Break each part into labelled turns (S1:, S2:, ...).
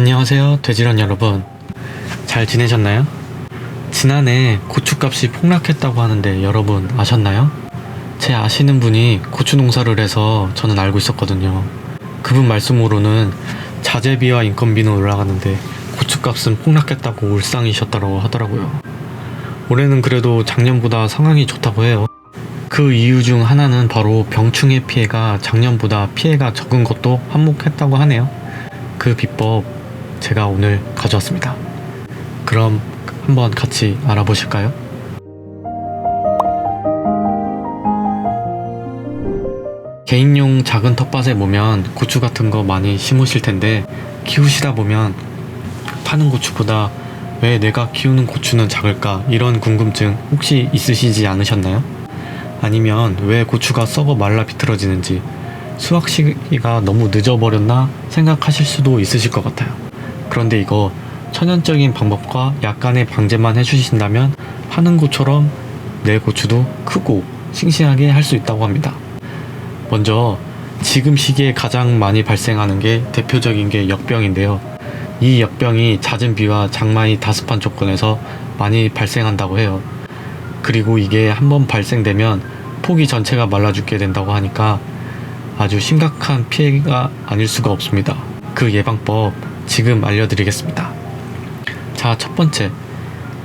S1: 안녕하세요, 돼지런 여러분. 잘 지내셨나요? 지난해 고추값이 폭락했다고 하는데 여러분 아셨나요? 제 아시는 분이 고추 농사를 해서 저는 알고 있었거든요. 그분 말씀으로는 자재비와 인건비는 올라가는데 고추값은 폭락했다고 울상이셨다고 하더라고요. 올해는 그래도 작년보다 상황이 좋다고 해요. 그 이유 중 하나는 바로 병충해 피해가 작년보다 피해가 적은 것도 한몫했다고 하네요. 그 비법 제가 오늘 가져왔습니다. 그럼 한번 같이 알아보실까요? 개인용 작은 텃밭에 보면 고추 같은 거 많이 심으실 텐데 키우시다 보면 파는 고추보다 왜 내가 키우는 고추는 작을까 이런 궁금증 혹시 있으시지 않으셨나요? 아니면 왜 고추가 썩어 말라 비틀어지는지 수확 시기가 너무 늦어버렸나 생각하실 수도 있으실 것 같아요. 그런데 이거 천연적인 방법과 약간의 방제만 해주신다면 파는 고처럼 내 고추도 크고 싱싱하게 할 수 있다고 합니다. 먼저 지금 시기에 가장 많이 발생하는 게 대표적인 게 역병인데요. 이 역병이 잦은 비와 장마의 다습한 조건에서 많이 발생한다고 해요. 그리고 이게 한번 발생되면 포기 전체가 말라 죽게 된다고 하니까 아주 심각한 피해가 아닐 수가 없습니다. 그 예방법 지금 알려드리겠습니다. 자, 첫 번째,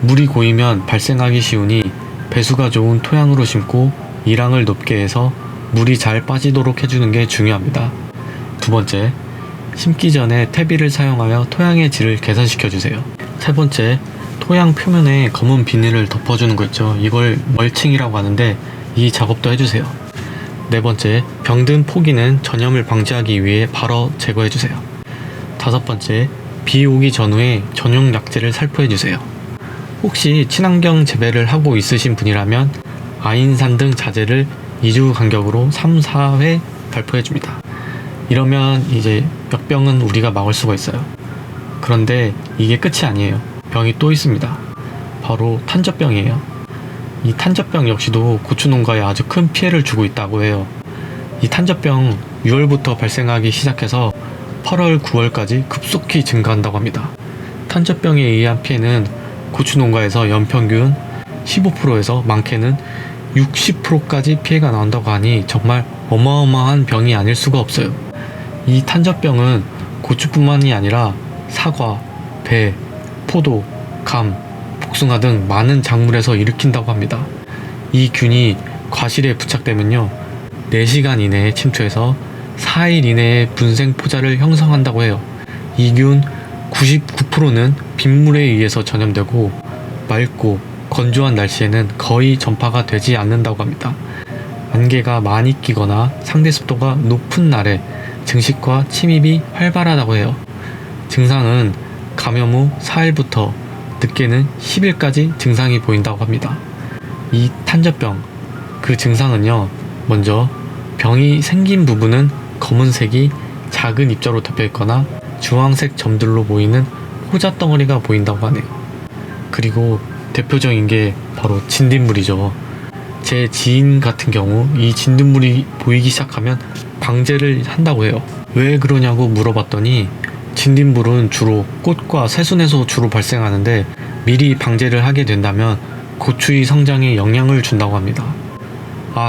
S1: 물이 고이면 발생하기 쉬우니 배수가 좋은 토양으로 심고 이랑을 높게 해서 물이 잘 빠지도록 해주는 게 중요합니다. 두 번째, 심기 전에 퇴비를 사용하여 토양의 질을 개선시켜주세요. 세 번째, 토양 표면에 검은 비닐을 덮어주는 거 있죠. 이걸 멀칭이라고 하는데 이 작업도 해주세요. 네 번째, 병든 포기는 전염을 방지하기 위해 바로 제거해주세요. 다섯 번째, 비 오기 전후에 전용 약재를 살포해주세요. 혹시 친환경 재배를 하고 있으신 분이라면 아인산 등 자재를 2주 간격으로 3, 4회 발포해줍니다. 이러면 이제 역병은 우리가 막을 수가 있어요. 그런데 이게 끝이 아니에요. 병이 또 있습니다. 바로 탄저병이에요. 이 탄저병 역시도 고추 농가에 아주 큰 피해를 주고 있다고 해요. 이 탄저병 6월부터 발생하기 시작해서 8월, 9월까지 급속히 증가한다고 합니다. 탄저병에 의한 피해는 고추 농가에서 연평균 15%에서 많게는 60%까지 피해가 나온다고 하니 정말 어마어마한 병이 아닐 수가 없어요. 이 탄저병은 고추뿐만이 아니라 사과, 배, 포도, 감, 복숭아 등 많은 작물에서 일으킨다고 합니다. 이 균이 과실에 부착되면요 4시간 이내에 침투해서 4일 이내에 분생 포자를 형성한다고 해요. 이 균 99%는 빗물에 의해서 전염되고 맑고 건조한 날씨에는 거의 전파가 되지 않는다고 합니다. 안개가 많이 끼거나 상대 습도가 높은 날에 증식과 침입이 활발하다고 해요. 증상은 감염 후 4일부터 늦게는 10일까지 증상이 보인다고 합니다. 이 탄저병, 그 증상은요, 먼저 병이 생긴 부분은 검은색이 작은 입자로 덮여있거나 주황색 점들로 보이는 호자덩어리가 보인다고 하네요. 그리고 대표적인 게 바로 진딧물이죠. 제 지인 같은 경우 이 진딧물이 보이기 시작하면 방제를 한다고 해요. 왜 그러냐고 물어봤더니 진딧물은 주로 꽃과 새순에서 주로 발생하는데 미리 방제를 하게 된다면 고추의 성장에 영향을 준다고 합니다.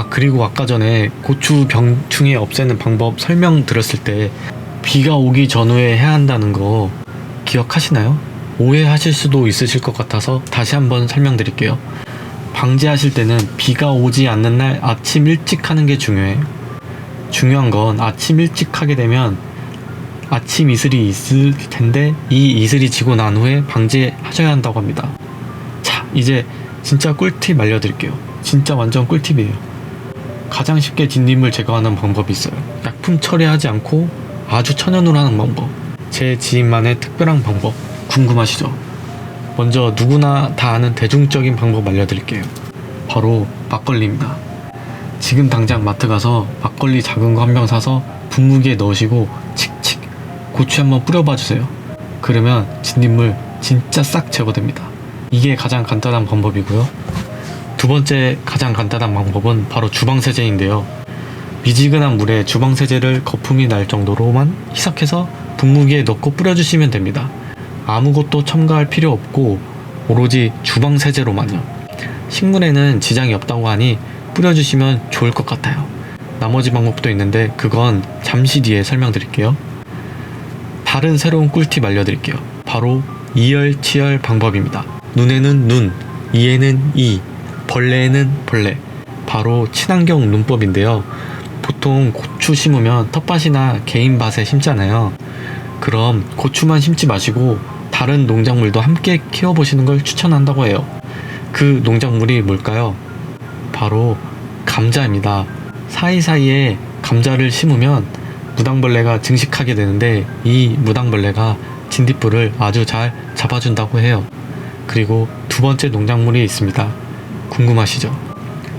S1: 그리고 아까 전에 고추 병충해 없애는 방법 설명드렸을 때 비가 오기 전후에 해야 한다는 거 기억하시나요? 오해하실 수도 있으실 것 같아서 다시 한번 설명드릴게요. 방제하실 때는 비가 오지 않는 날 아침 일찍 하는 게 중요해요. 중요한 건 아침 일찍 하게 되면 아침 이슬이 있을 텐데 이 이슬이 지고 난 후에 방제하셔야 한다고 합니다. 자, 이제 진짜 꿀팁 알려드릴게요. 진짜 완전 꿀팁이에요. 가장 쉽게 진딧물 제거하는 방법이 있어요. 약품 처리하지 않고 아주 천연으로 하는 방법. 제 지인만의 특별한 방법 궁금하시죠? 먼저 누구나 다 아는 대중적인 방법 알려드릴게요. 바로 막걸리입니다. 지금 당장 마트 가서 막걸리 작은 거 한 병 사서 분무기에 넣으시고 칙칙 고추 한번 뿌려봐 주세요. 그러면 진딧물 진짜 싹 제거됩니다. 이게 가장 간단한 방법이고요. 두 번째 가장 간단한 방법은 바로 주방세제인데요. 미지근한 물에 주방세제를 거품이 날 정도로만 희석해서 분무기에 넣고 뿌려주시면 됩니다. 아무것도 첨가할 필요 없고 오로지 주방 세제로만요. 식물에는 지장이 없다고 하니 뿌려주시면 좋을 것 같아요. 나머지 방법도 있는데 그건 잠시 뒤에 설명드릴게요. 다른 새로운 꿀팁 알려드릴게요. 바로 이열치열 방법입니다. 눈에는 눈, 이에는 이, 벌레에는 벌레. 바로 친환경 눈법인데요. 보통 고추 심으면 텃밭이나 개인 밭에 심잖아요. 그럼 고추만 심지 마시고 다른 농작물도 함께 키워보시는 걸 추천한다고 해요. 그 농작물이 뭘까요? 바로 감자입니다. 사이사이에 감자를 심으면 무당벌레가 증식하게 되는데 이 무당벌레가 진딧불을 아주 잘 잡아준다고 해요. 그리고 두 번째 농작물이 있습니다. 궁금하시죠?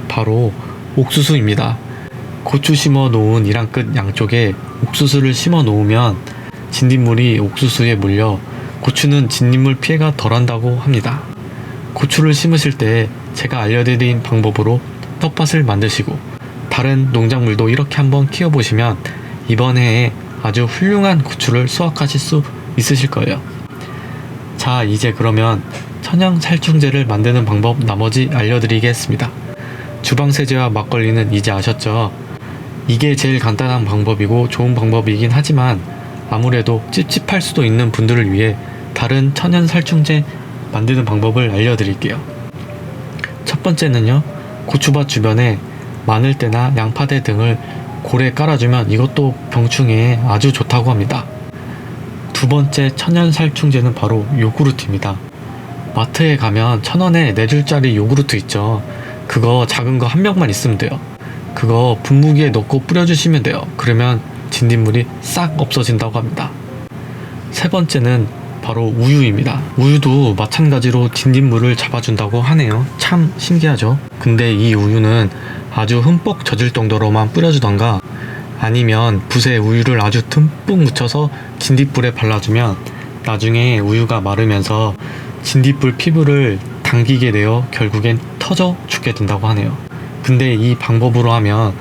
S1: 바로 옥수수입니다. 고추 심어 놓은 이랑 끝 양쪽에 옥수수를 심어 놓으면 진딧물이 옥수수에 물려 고추는 진딧물 피해가 덜한다고 합니다. 고추를 심으실 때 제가 알려드린 방법으로 텃밭을 만드시고 다른 농작물도 이렇게 한번 키워보시면 이번 해에 아주 훌륭한 고추를 수확하실 수 있으실 거예요. 자, 이제 그러면 천연 살충제를 만드는 방법 나머지 알려드리겠습니다. 주방세제와 막걸리는 이제 아셨죠? 이게 제일 간단한 방법이고 좋은 방법이긴 하지만 아무래도 찝찝할 수도 있는 분들을 위해 다른 천연 살충제 만드는 방법을 알려드릴게요. 첫 번째는요, 고추밭 주변에 마늘대나 양파대 등을 고래 깔아주면 이것도 병충해에 아주 좋다고 합니다. 두 번째 천연 살충제는 바로 요구르트입니다. 마트에 가면 1,000원에 4줄짜리 요구르트 있죠. 그거 작은 거 한 병만 있으면 돼요. 그거 분무기에 넣고 뿌려주시면 돼요. 그러면 진딧물이 싹 없어진다고 합니다. 세 번째는 바로 우유입니다. 우유도 마찬가지로 진딧물을 잡아준다고 하네요. 참 신기하죠? 근데 이 우유는 아주 흠뻑 젖을 정도로만 뿌려주던가 아니면 붓에 우유를 아주 듬뿍 묻혀서 진딧불에 발라주면 나중에 우유가 마르면서 진딧불 피부를 당기게 되어 결국엔 터져 죽게 된다고 하네요. 근데 이 방법으로 하면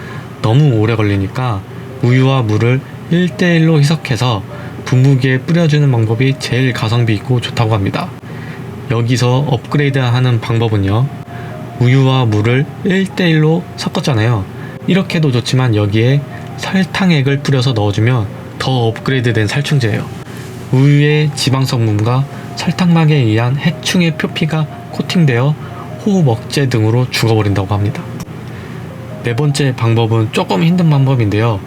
S1: 너무 오래 걸리니까 우유와 물을 1대1로 희석해서 분무기에 뿌려주는 방법이 제일 가성비 있고 좋다고 합니다. 여기서 업그레이드 하는 방법은요, 우유와 물을 1대1로 섞었잖아요. 이렇게도 좋지만 여기에 설탕액을 뿌려서 넣어주면 더 업그레이드 된 살충제예요. 우유의 지방 성분과 설탕막에 의한 해충의 표피가 코팅되어 호흡 억제 등으로 죽어버린다고 합니다. 네 번째 방법은 조금 힘든 방법인데요.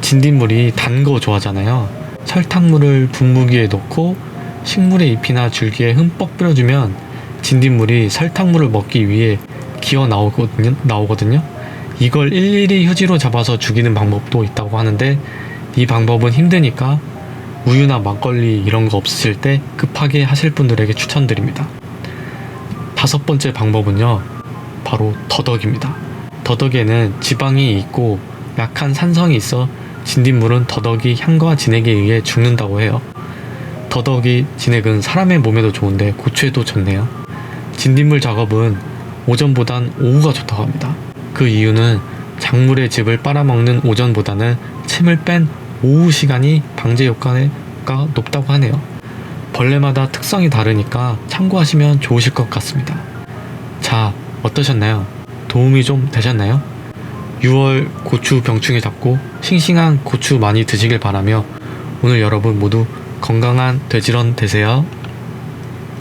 S1: 진딧물이 단 거 좋아하잖아요. 설탕물을 분무기에 넣고 식물의 잎이나 줄기에 흠뻑 뿌려주면 진딧물이 설탕물을 먹기 위해 기어 나오거든요. 이걸 일일이 휴지로 잡아서 죽이는 방법도 있다고 하는데 이 방법은 힘드니까 우유나 막걸리 이런 거 없으실 때 급하게 하실 분들에게 추천드립니다. 다섯 번째 방법은요, 바로 더덕입니다. 더덕에는 지방이 있고 약한 산성이 있어 진딧물은 더덕이 향과 진액에 의해 죽는다고 해요. 더덕이 진액은 사람의 몸에도 좋은데 고추에도 좋네요. 진딧물 작업은 오전보단 오후가 좋다고 합니다. 그 이유는 작물의 즙을 빨아먹는 오전보다는 침을 뺀 오후 시간이 방제 효과가 높다고 하네요. 벌레마다 특성이 다르니까 참고하시면 좋으실 것 같습니다. 자, 어떠셨나요? 도움이 좀 되셨나요? 6월 고추 병충해 잡고 싱싱한 고추 많이 드시길 바라며 오늘 여러분 모두 건강한 돼지런 되세요.